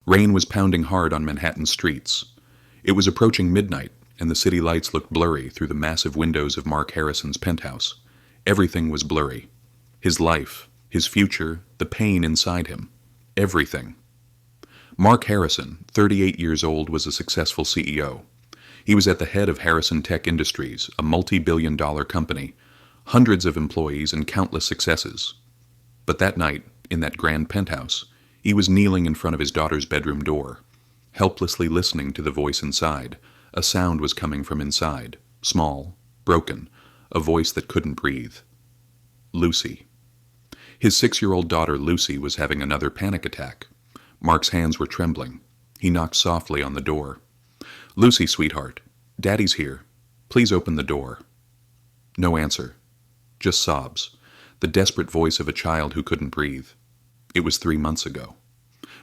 Rain was pounding hard on Manhattan streets. It was approaching midnight, and the city lights looked blurry through the massive windows of Mark Harrison's penthouse. Everything was blurry. His life, his future, the pain inside him. Everything. Mark Harrison, 38 years old, was a successful CEO. He was at the head of Harrison Tech Industries, a multi-billion-dollar company, hundreds of employees and countless successes. But that night, in that grand penthouse, he was kneeling in front of his daughter's bedroom door, helplessly listening to the voice inside. A sound was coming from inside, small, broken, a voice that couldn't breathe. Lucy. His 6-year-old daughter Lucy was having another panic attack. Mark's hands were trembling. He knocked softly on the door. "Lucy, sweetheart, Daddy's here. Please open the door." No answer. Just sobs. The desperate voice of a child who couldn't breathe. It was 3 months ago.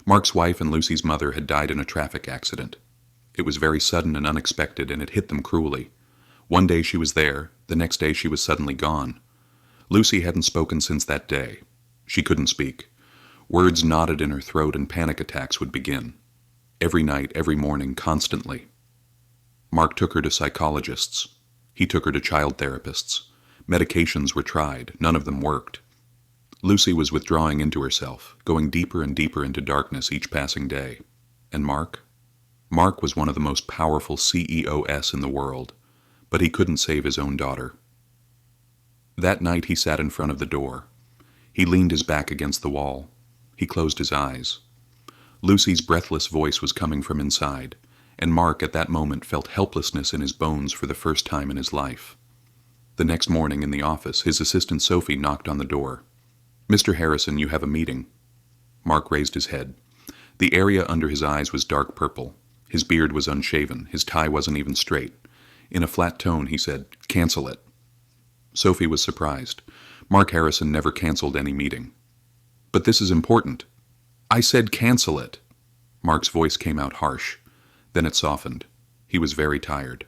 Mark's wife and Lucy's mother had died in a traffic accident. It was very sudden and unexpected, and it hit them cruelly. One day she was there, the next day she was suddenly gone. Lucy hadn't spoken since that day. She couldn't speak. Words knotted in her throat and panic attacks would begin. Every night, every morning, constantly. Mark took her to psychologists. He took her to child therapists. Medications were tried. None of them worked. Lucy was withdrawing into herself, going deeper and deeper into darkness each passing day. And Mark? Mark was one of the most powerful CEOs in the world, but he couldn't save his own daughter. That night he sat in front of the door. He leaned his back against the wall. He closed his eyes. Lucy's breathless voice was coming from inside, and Mark at that moment felt helplessness in his bones for the first time in his life. The next morning in the office, his assistant Sophie knocked on the door. "Mr. Harrison, you have a meeting." Mark raised his head. The area under his eyes was dark purple. His beard was unshaven. His tie wasn't even straight. In a flat tone, he said, "Cancel it." Sophie was surprised. Mark Harrison never canceled any meeting. "But this is important." "I said cancel it." Mark's voice came out harsh. Then it softened. He was very tired.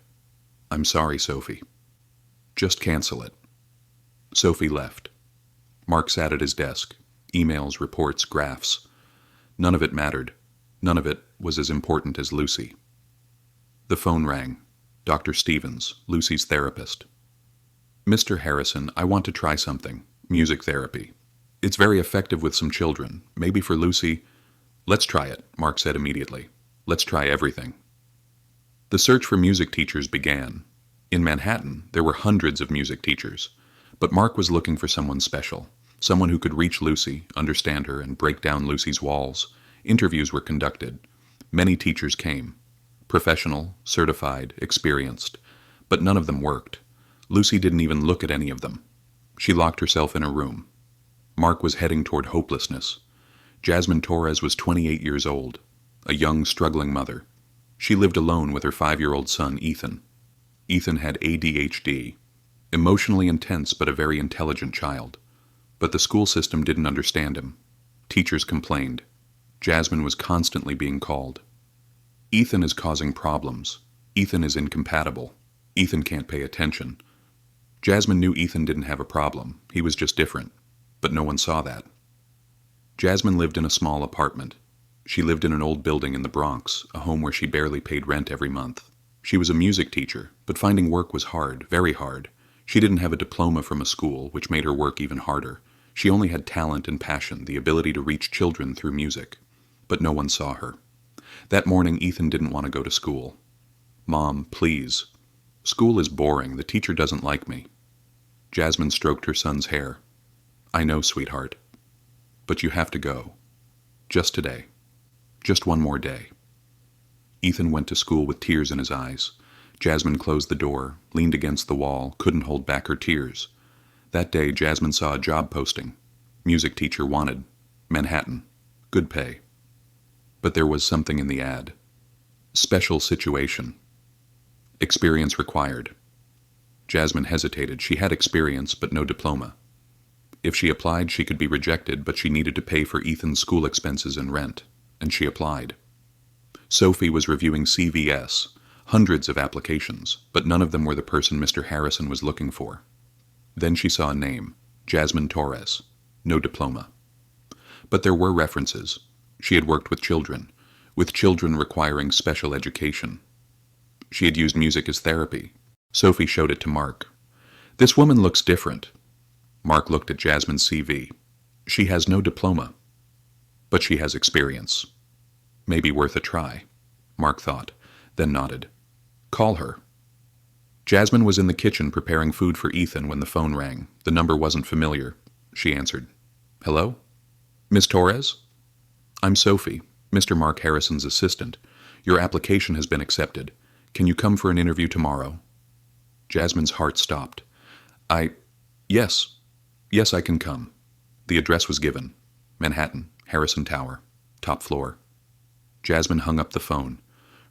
"I'm sorry, Sophie." "Just cancel it." Sophie left. Mark sat at his desk. Emails, reports, graphs. None of it mattered. None of it was as important as Lucy. The phone rang. Dr. Stevens, Lucy's therapist. "Mr. Harrison, I want to try something. Music therapy. It's very effective with some children. Maybe for Lucy." "Let's try it," Mark said immediately. "Let's try everything." The search for music teachers began. In Manhattan, there were hundreds of music teachers, but Mark was looking for someone special, someone who could reach Lucy, understand her, and break down Lucy's walls. Interviews were conducted. Many teachers came. Professional, certified, experienced. But none of them worked. Lucy didn't even look at any of them. She locked herself in a room. Mark was heading toward hopelessness. Jasmin Torres was 28 years old, a young, struggling mother. She lived alone with her 5-year-old son, Ethan. Ethan had ADHD, emotionally intense but a very intelligent child. But the school system didn't understand him. Teachers complained. Jasmin was constantly being called. "Ethan is causing problems. Ethan is incompatible. Ethan can't pay attention." Jasmin knew Ethan didn't have a problem. He was just different. But no one saw that. Jasmin lived in a small apartment. She lived in an old building in the Bronx, a home where she barely paid rent every month. She was a music teacher, but finding work was hard, very hard. She didn't have a diploma from a school, which made her work even harder. She only had talent and passion, the ability to reach children through music. But no one saw her. That morning, Ethan didn't want to go to school. "Mom, please. School is boring. The teacher doesn't like me." Jasmin stroked her son's hair. "I know, sweetheart. But you have to go. Just today. Just one more day." Ethan went to school with tears in his eyes. Jasmin closed the door, leaned against the wall, couldn't hold back her tears. That day, Jasmin saw a job posting. Music teacher wanted. Manhattan. Good pay. But there was something in the ad. Special situation. Experience required. Jasmin hesitated. She had experience, but no diploma. If she applied, she could be rejected, but she needed to pay for Ethan's school expenses and rent. And she applied. Sophie was reviewing CVS, hundreds of applications, but none of them were the person Mr. Harrison was looking for. Then she saw a name, Jasmin Torres. No diploma. But there were references. She had worked with children. with children requiring special education. She had used music as therapy. Sophie showed it to Mark. "This woman looks different." Mark looked at Jasmin's CV. "She has no diploma, but she has experience. Maybe worth a try," Mark thought, then nodded. "Call her." Jasmin was in the kitchen preparing food for Ethan when the phone rang. The number wasn't familiar. She answered. "Hello? Miss Torres? I'm Sophie, Mr. Mark Harrison's assistant. Your application has been accepted. Can you come for an interview tomorrow?" Jasmin's heart stopped. Yes. Yes, I can come." The address was given. Manhattan, Harrison Tower, top floor. Jasmin hung up the phone.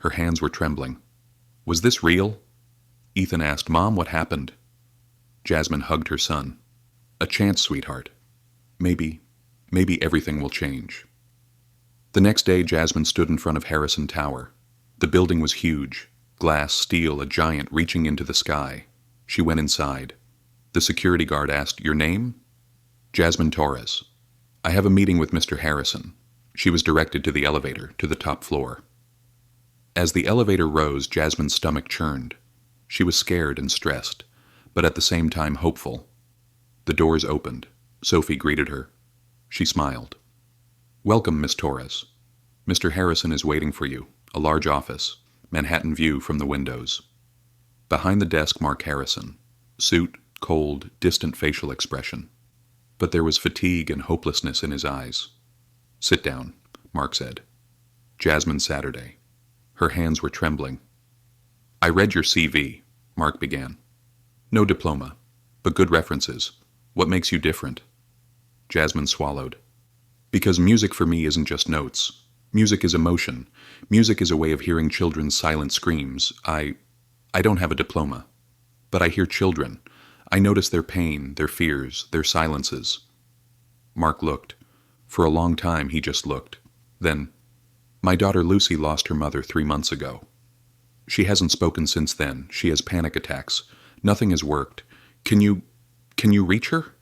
Her hands were trembling. "Was this real?" Ethan asked, "Mom, what happened?" Jasmin hugged her son. "A chance, sweetheart. Maybe everything will change." The next day, Jasmin stood in front of Harrison Tower. The building was huge. Glass, steel, a giant reaching into the sky. She went inside. The security guard asked, "Your name?" "Jasmin Torres. I have a meeting with Mr. Harrison." She was directed to the elevator, to the top floor. As the elevator rose, Jasmin's stomach churned. She was scared and stressed, but at the same time hopeful. The doors opened. Sophie greeted her. She smiled. "Welcome, Miss Torres. Mr. Harrison is waiting for you. A large office. Manhattan view from the windows." Behind the desk, Mark Harrison. Suit, cold, distant facial expression. But there was fatigue and hopelessness in his eyes. "Sit down," Mark said. Jasmin Saturday. Her hands were trembling. "I read your CV," Mark began. "No diploma, but good references. What makes you different?" Jasmin swallowed. "Because music for me isn't just notes. Music is emotion. Music is a way of hearing children's silent screams. I don't have a diploma, but I hear children. I notice their pain, their fears, their silences." Mark looked. For a long time he just looked. Then, "My daughter Lucy lost her mother 3 months ago. She hasn't spoken since then. She has panic attacks. Nothing has worked. Can you reach her?"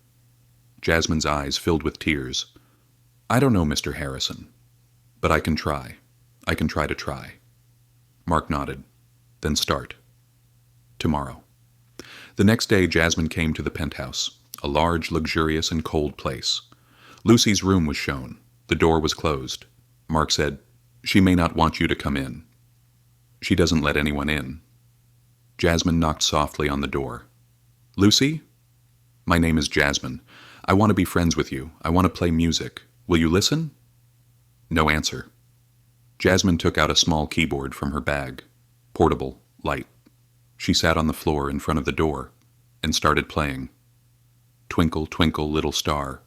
Jasmin's eyes filled with tears. "I don't know, Mr. Harrison, but I can try. I can try to try." Mark nodded. "Then start. Tomorrow." The next day, Jasmin came to the penthouse, a large, luxurious, and cold place. Lucy's room was shown. The door was closed. Mark said, "She may not want you to come in." "She doesn't let anyone in." Jasmin knocked softly on the door. "Lucy? My name is Jasmin. I want to be friends with you. I want to play music. Will you listen?" No answer. Jasmin took out a small keyboard from her bag. Portable, light. She sat on the floor in front of the door and started playing. "Twinkle, Twinkle, Little Star."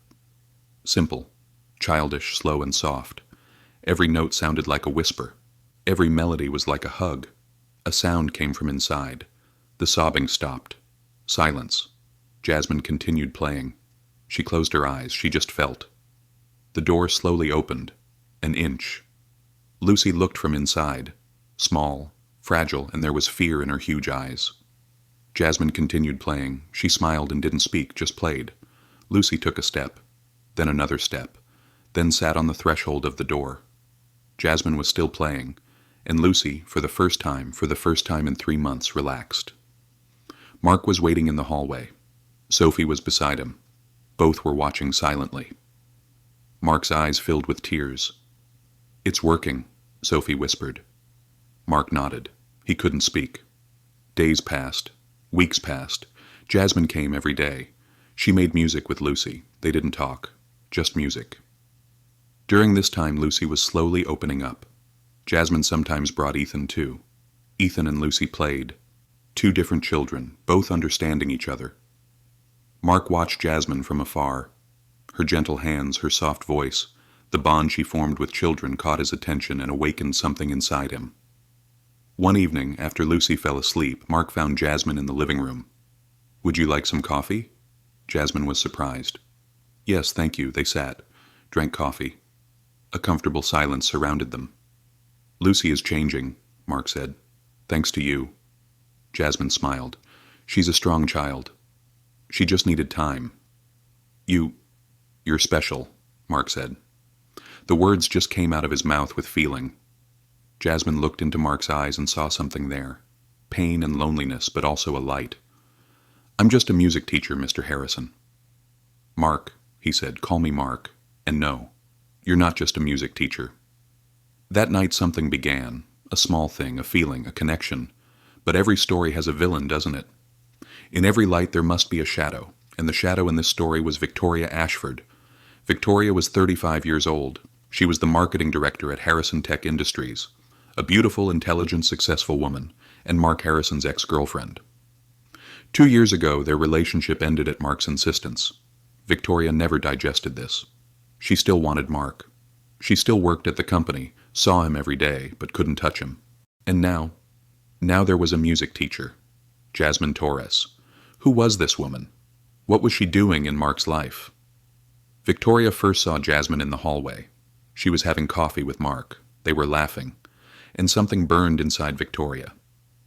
Simple, childish, slow and soft. Every note sounded like a whisper. Every melody was like a hug. A sound came from inside. The sobbing stopped. Silence. Jasmin continued playing. She closed her eyes. She just felt. The door slowly opened. An inch. Lucy looked from inside. Small, fragile, and there was fear in her huge eyes. Jasmin continued playing. She smiled and didn't speak, just played. Lucy took a step, then another step, then sat on the threshold of the door. Jasmin was still playing, and Lucy, for the first time in 3 months, relaxed. Mark was waiting in the hallway. Sophie was beside him. Both were watching silently. Mark's eyes filled with tears. "It's working," Sophie whispered. Mark nodded. He couldn't speak. Days passed. Weeks passed. Jasmin came every day. She made music with Lucy. They didn't talk. Just music. During this time, Lucy was slowly opening up. Jasmin sometimes brought Ethan too. Ethan and Lucy played. 2 different children, both understanding each other. Mark watched Jasmin from afar. Her gentle hands, her soft voice, the bond she formed with children caught his attention and awakened something inside him. One evening, after Lucy fell asleep, Mark found Jasmin in the living room. "Would you like some coffee?" Jasmin was surprised. "Yes, thank you." They sat, drank coffee. A comfortable silence surrounded them. "Lucy is changing," Mark said. "Thanks to you." Jasmin smiled. "She's a strong child. She just needed time." You're special," Mark said. The words just came out of his mouth with feeling. Jasmin looked into Mark's eyes and saw something there. Pain and loneliness, but also a light. "I'm just a music teacher, Mr. Harrison." "Mark," he said, "call me Mark. And no, you're not just a music teacher." That night something began. A small thing, a feeling, a connection. But every story has a villain, doesn't it? In every light there must be a shadow, and the shadow in this story was Victoria Ashford. Victoria was 35 years old. She was the marketing director at Harrison Tech Industries, a beautiful, intelligent, successful woman, and Mark Harrison's ex-girlfriend. 2 years ago, their relationship ended at Mark's insistence. Victoria never digested this. She still wanted Mark. She still worked at the company, saw him every day, but couldn't touch him. And now there was a music teacher, Jasmin Torres. Who was this woman? What was she doing in Mark's life? Victoria first saw Jasmin in the hallway. She was having coffee with Mark. They were laughing. And something burned inside Victoria.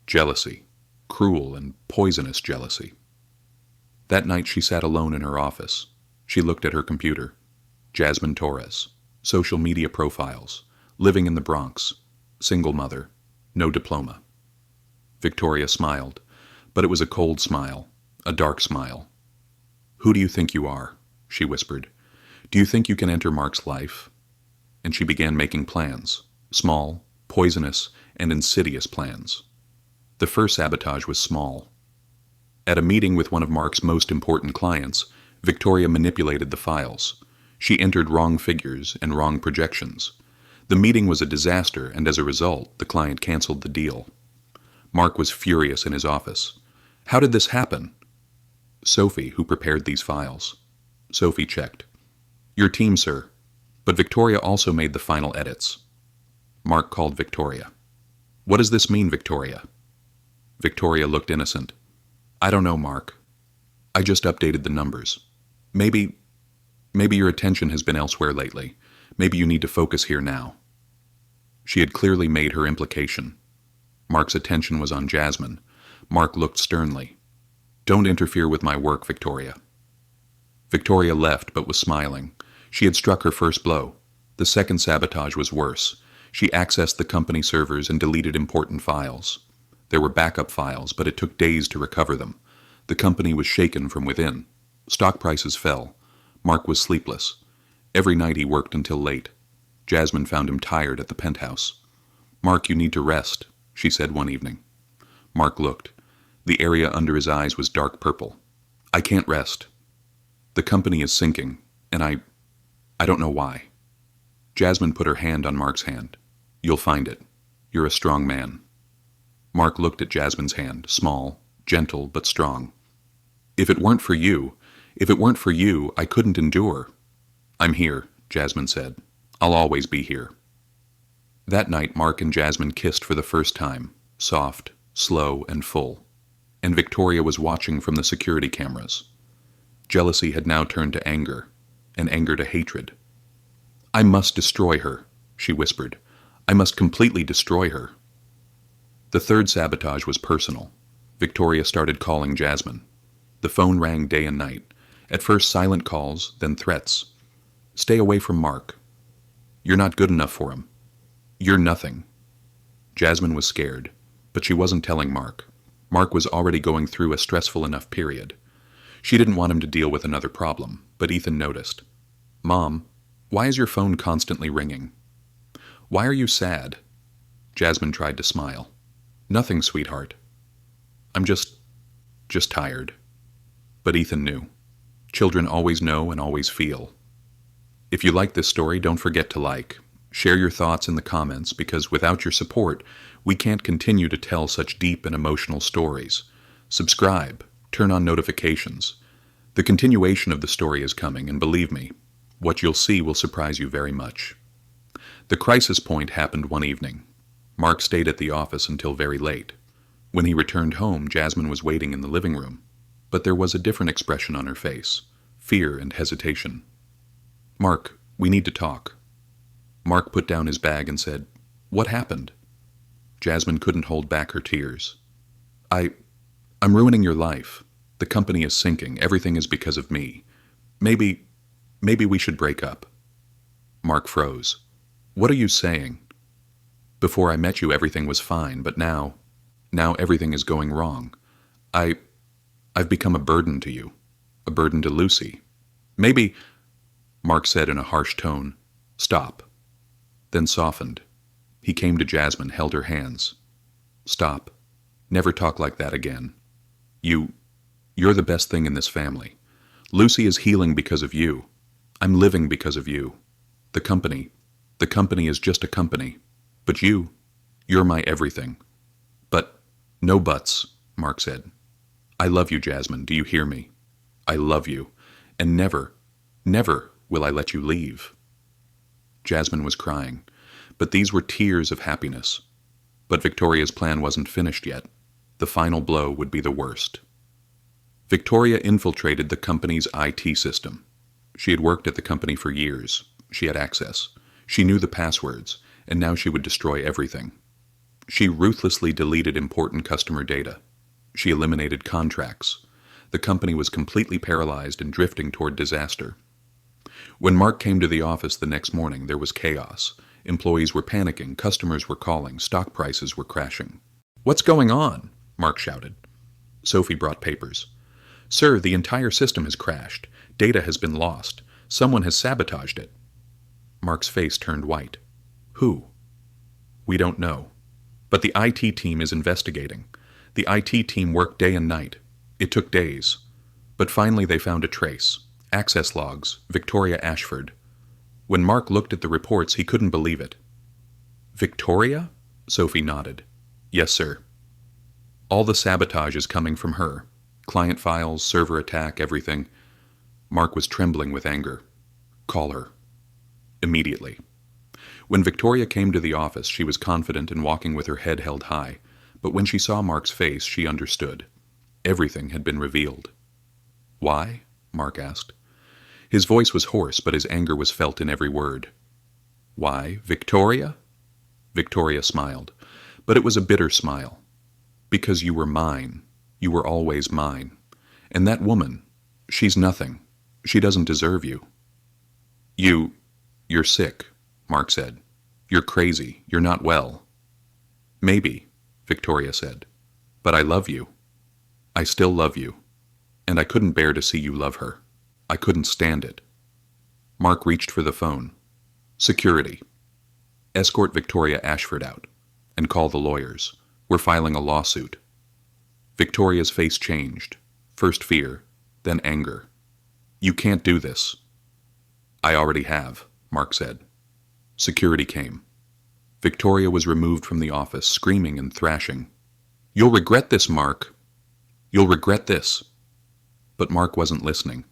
Jealousy. Cruel and poisonous jealousy. That night she sat alone in her office. She looked at her computer. Jasmin Torres. Social media profiles. Living in the Bronx. Single mother. No diploma. Victoria smiled, but it was a cold smile, a dark smile. "Who do you think you are?" she whispered. "Do you think you can enter Mark's life?" And she began making plans, small, poisonous, and insidious plans. The first sabotage was small. At a meeting with one of Mark's most important clients, Victoria manipulated the files. She entered wrong figures and wrong projections. The meeting was a disaster, and as a result, the client canceled the deal. Mark was furious in his office. "How did this happen?" "Sophie, who prepared these files." Sophie checked. "Your team, sir." But Victoria also made the final edits. Mark called Victoria. "What does this mean, Victoria?" Victoria looked innocent. "I don't know, Mark. I just updated the numbers. Maybe your attention has been elsewhere lately. Maybe you need to focus here now." She had clearly made her implication. Mark's attention was on Jasmin. Mark looked sternly. "Don't interfere with my work, Victoria." Victoria left, but was smiling. She had struck her first blow. The second sabotage was worse. She accessed the company servers and deleted important files. There were backup files, but it took days to recover them. The company was shaken from within. Stock prices fell. Mark was sleepless. Every night he worked until late. Jasmin found him tired at the penthouse. "Mark, you need to rest," she said one evening. Mark looked. The area under his eyes was dark purple. "I can't rest. The company is sinking, and I don't know why." Jasmin put her hand on Mark's hand. "You'll find it. You're a strong man." Mark looked at Jasmin's hand, small, gentle, but strong. If it weren't for you, I couldn't endure." "I'm here," Jasmin said. "I'll always be here." That night Mark and Jasmin kissed for the first time, soft, slow, and full. And Victoria was watching from the security cameras. Jealousy had now turned to anger, and anger to hatred. "I must destroy her," she whispered. "I must completely destroy her." The third sabotage was personal. Victoria started calling Jasmin. The phone rang day and night. At first silent calls, then threats. "Stay away from Mark. You're not good enough for him. You're nothing." Jasmin was scared, but she wasn't telling Mark. Mark was already going through a stressful enough period. She didn't want him to deal with another problem, but Ethan noticed. "Mom, why is your phone constantly ringing? Why are you sad?" Jasmin tried to smile. "Nothing, sweetheart. I'm just tired." But Ethan knew. Children always know and always feel. If you like this story, don't forget to like. Share your thoughts in the comments, because without your support, we can't continue to tell such deep and emotional stories. Subscribe. Turn on notifications. The continuation of the story is coming, and believe me, what you'll see will surprise you very much. The crisis point happened one evening. Mark stayed at the office until very late. When he returned home, Jasmin was waiting in the living room, but there was a different expression on her face, fear and hesitation. "Mark, we need to talk." Mark put down his bag and said, "What happened?" Jasmin couldn't hold back her tears. I'm ruining your life. The company is sinking. Everything is because of me. Maybe we should break up." Mark froze. "What are you saying?" Before I met you, everything was fine, but now everything is going wrong. I, I've become a burden to you, a burden to Lucy. Maybe, Mark said in a harsh tone, stop, then softened. He came to Jasmin, held her hands. Stop. Never talk like that again. You're the best thing in this family. Lucy is healing because of you. I'm living because of you. The company is just a company. But you're my everything. But, no buts, Mark said. I love you, Jasmin, do you hear me? I love you, and never will I let you leave. Jasmin was crying, but these were tears of happiness. But Victoria's plan wasn't finished yet. The final blow would be the worst. Victoria infiltrated the company's IT system. She had worked at the company for years. She had access. She knew the passwords, and now she would destroy everything. She ruthlessly deleted important customer data. She eliminated contracts. The company was completely paralyzed and drifting toward disaster. When Mark came to the office the next morning, there was chaos. Employees were panicking, customers were calling, stock prices were crashing. "What's going on?" Mark shouted. Sophie brought papers. "Sir, the entire system has crashed. Data has been lost. Someone has sabotaged it." Mark's face turned white. "Who?" "We don't know. But the IT team is investigating. The IT team worked day and night. It took days. But finally they found a trace. Access logs, Victoria Ashford." When Mark looked at the reports, he couldn't believe it. "Victoria?" Sophie nodded. "Yes, sir. All the sabotage is coming from her. Client files, server attack, everything." Mark was trembling with anger. "Call her. Immediately." When Victoria came to the office, she was confident and walking with her head held high, but when she saw Mark's face, she understood. Everything had been revealed. "Why?" Mark asked. His voice was hoarse, but his anger was felt in every word. "Why, Victoria?" Victoria smiled, but it was a bitter smile. "Because you were mine. You were always mine. And that woman, she's nothing. She doesn't deserve you." You're sick," Mark said. "You're crazy. You're not well." "Maybe," Victoria said. "But I love you. I still love you. And I couldn't bear to see you love her. I couldn't stand it." Mark reached for the phone. "Security. Escort Victoria Ashford out. And call the lawyers. We're filing a lawsuit." Victoria's face changed. First fear, then anger. "You can't do this." "I already have," Mark said. Security came. Victoria was removed from the office, screaming and thrashing. "You'll regret this, Mark. You'll regret this." But Mark wasn't listening.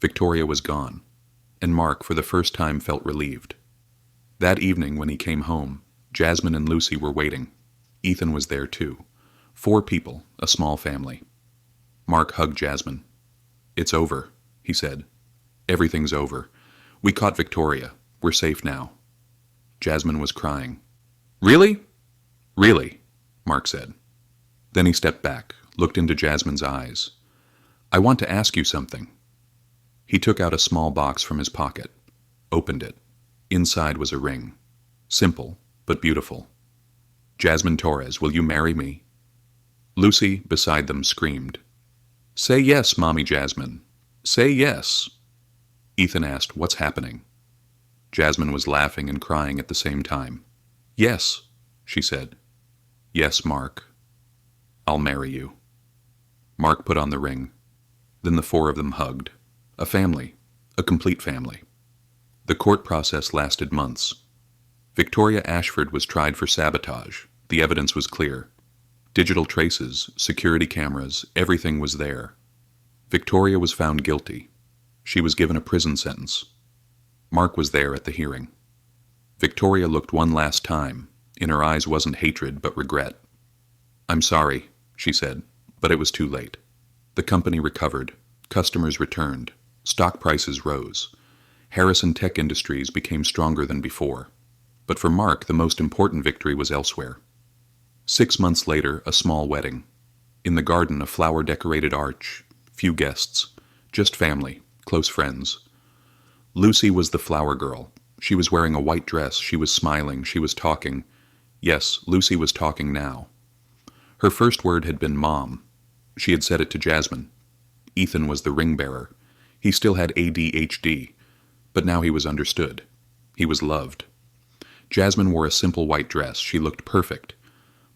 Victoria was gone, and Mark, for the first time, felt relieved. That evening, when he came home, Jasmin and Lucy were waiting. Ethan was there too. 4 people, a small family. Mark hugged Jasmin. "It's over," he said. "Everything's over. We caught Victoria. We're safe now." Jasmin was crying. "Really?" "Really," Mark said. Then he stepped back, looked into Jasmin's eyes. "I want to ask you something." He took out a small box from his pocket, opened it. Inside was a ring. Simple, but beautiful. "Jasmin Torres, will you marry me?" Lucy, beside them, screamed. "Say yes, Mommy Jasmin. Say yes." Ethan asked, "What's happening?" Jasmin was laughing and crying at the same time. "Yes," she said. "Yes, Mark. I'll marry you." Mark put on the ring. Then the 4 of them hugged. A family. A complete family. The court process lasted months. Victoria Ashford was tried for sabotage. The evidence was clear. Digital traces, security cameras, everything was there. Victoria was found guilty. She was given a prison sentence. Mark was there at the hearing. Victoria looked one last time. In her eyes wasn't hatred, but regret. "I'm sorry," she said, but it was too late. The company recovered. Customers returned. Stock prices rose. Harrison Tech Industries became stronger than before. But for Mark, the most important victory was elsewhere. 6 months later, a small wedding. In the garden, a flower-decorated arch. Few guests. Just family, close friends. Lucy was the flower girl. She was wearing a white dress. She was smiling. She was talking. Yes, Lucy was talking now. Her first word had been Mom. She had said it to Jasmin. Ethan was the ring bearer. He still had ADHD, but now he was understood. He was loved. Jasmin wore a simple white dress. She looked perfect.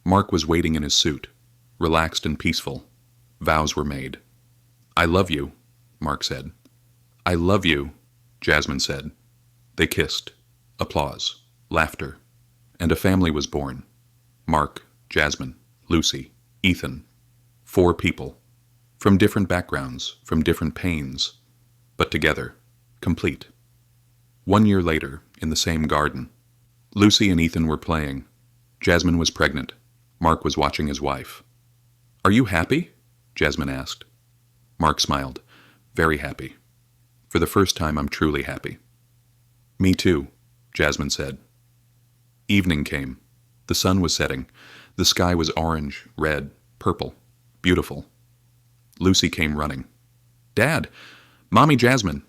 Mark was waiting in his suit, relaxed and peaceful. Vows were made. I love you, Mark said. I love you, Jasmin said. They kissed. Applause. Laughter. And a family was born. Mark, Jasmin, Lucy, Ethan. 4 people. From different backgrounds, from different pains, but together, complete. 1 year later, in the same garden, Lucy and Ethan were playing. Jasmin was pregnant. Mark was watching his wife. Are you happy? Jasmin asked. Mark smiled. Very happy. For the first time, I'm truly happy. Me too, Jasmin said. Evening came. The sun was setting. The sky was orange, red, purple. Beautiful. Lucy came running. Dad! Mommy Jasmin!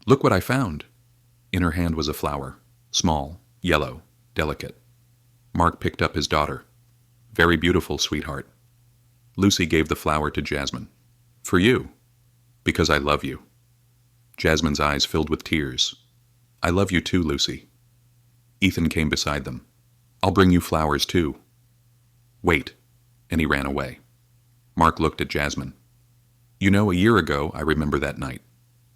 Look what I found. In her hand was a flower. Small, yellow, delicate. Mark picked up his daughter. Very beautiful, sweetheart. Lucy gave the flower to Jasmin. For you. Because I love you. Jasmin's eyes filled with tears. I love you too, Lucy. Ethan came beside them. I'll bring you flowers too. Wait. And he ran away. Mark looked at Jasmin. You know, a year ago, I remember that night.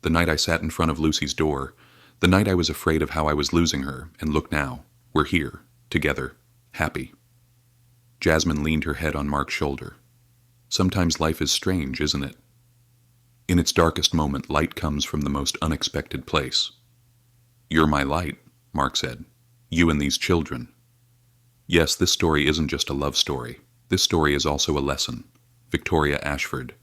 The night I sat in front of Lucy's door. The night I was afraid of how I was losing her, and look now. We're here, together, happy. Jasmin leaned her head on Mark's shoulder. Sometimes life is strange, isn't it? In its darkest moment, light comes from the most unexpected place. You're my light, Mark said. You and these children. Yes, this story isn't just a love story. This story is also a lesson. Victoria Ashford.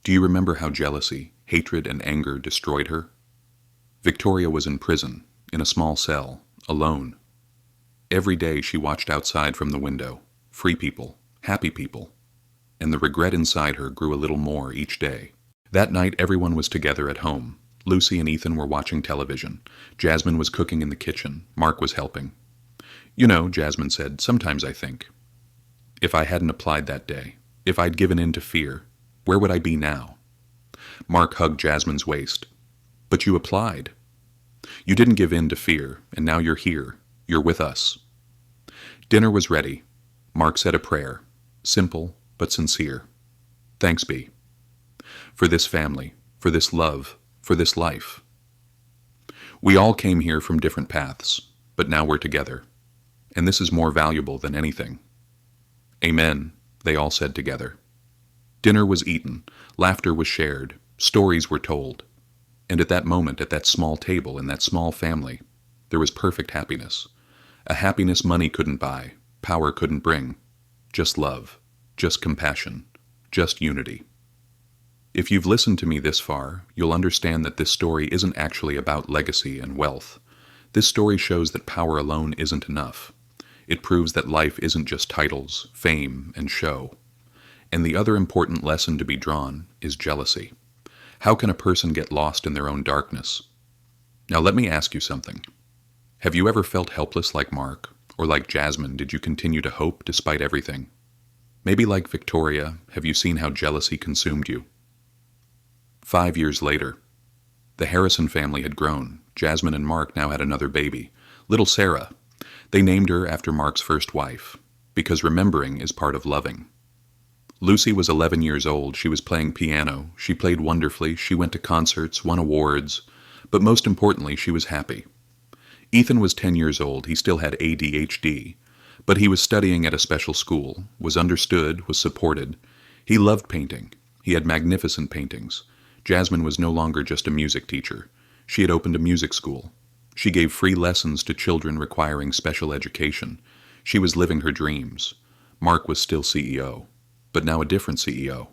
Do you remember how jealousy, hatred, and anger destroyed her? Victoria was in prison, in a small cell, alone. Every day she watched outside from the window, free people, happy people, and the regret inside her grew a little more each day. That night everyone was together at home. Lucy and Ethan were watching television. Jasmin was cooking in the kitchen. Mark was helping. You know, Jasmin said, sometimes I think, if I hadn't applied that day, if I'd given in to fear, where would I be now? Mark hugged Jasmin's waist. But you applied. You didn't give in to fear, and now you're here. You're with us. Dinner was ready. Mark said a prayer, simple but sincere. Thanks be. For this family, for this love, for this life. We all came here from different paths, but now we're together. And this is more valuable than anything. Amen, they all said together. Dinner was eaten, laughter was shared, stories were told. And at that moment, at that small table, in that small family, there was perfect happiness. A happiness money couldn't buy, power couldn't bring. Just love, just compassion, just unity. If you've listened to me this far, you'll understand that this story isn't actually about legacy and wealth. This story shows that power alone isn't enough. It proves that life isn't just titles, fame, and show. And the other important lesson to be drawn is jealousy. How can a person get lost in their own darkness? Now let me ask you something. Have you ever felt helpless like Mark, or like Jasmin, did you continue to hope despite everything? Maybe like Victoria, have you seen how jealousy consumed you? 5 years later, the Harrison family had grown. Jasmin and Mark now had another baby, little Sarah. They named her after Mark's first wife, because remembering is part of loving. Lucy was 11 years old. She was playing piano. She played wonderfully. She went to concerts, won awards. But most importantly, she was happy. Ethan was 10 years old. He still had ADHD. But he was studying at a special school, was understood, was supported. He loved painting. He had magnificent paintings. Jasmin was no longer just a music teacher. She had opened a music school. She gave free lessons to children requiring special education. She was living her dreams. Mark was still CEO. But now a different CEO.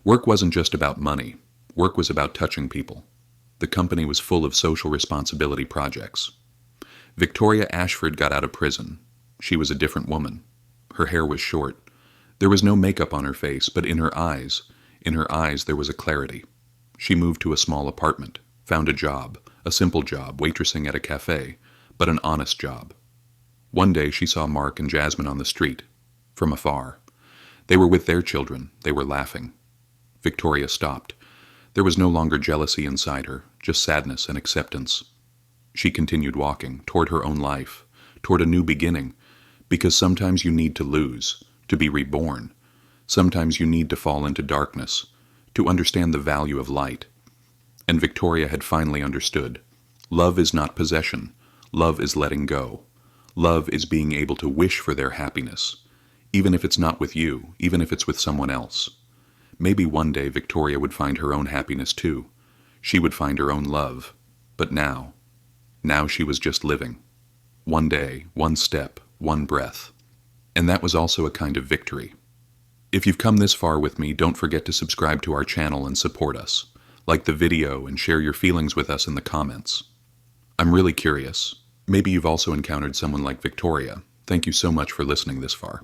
Work wasn't just about money. Work was about touching people. The company was full of social responsibility projects. Victoria Ashford got out of prison. She was a different woman. Her hair was short. There was no makeup on her face, but in her eyes there was a clarity. She moved to a small apartment, found a job, a simple job, waitressing at a cafe, but an honest job. One day she saw Mark and Jasmin on the street, from afar. They were with their children. They were laughing. Victoria stopped. There was no longer jealousy inside her, just sadness and acceptance. She continued walking, toward her own life, toward a new beginning, because sometimes you need to lose, to be reborn. Sometimes you need to fall into darkness, to understand the value of light. And Victoria had finally understood. Love is not possession. Love is letting go. Love is being able to wish for their happiness, even if it's not with you, even if it's with someone else. Maybe one day Victoria would find her own happiness too. She would find her own love. But now she was just living. One day, one step, one breath. And that was also a kind of victory. If you've come this far with me, don't forget to subscribe to our channel and support us. Like the video and share your feelings with us in the comments. I'm really curious. Maybe you've also encountered someone like Victoria. Thank you so much for listening this far.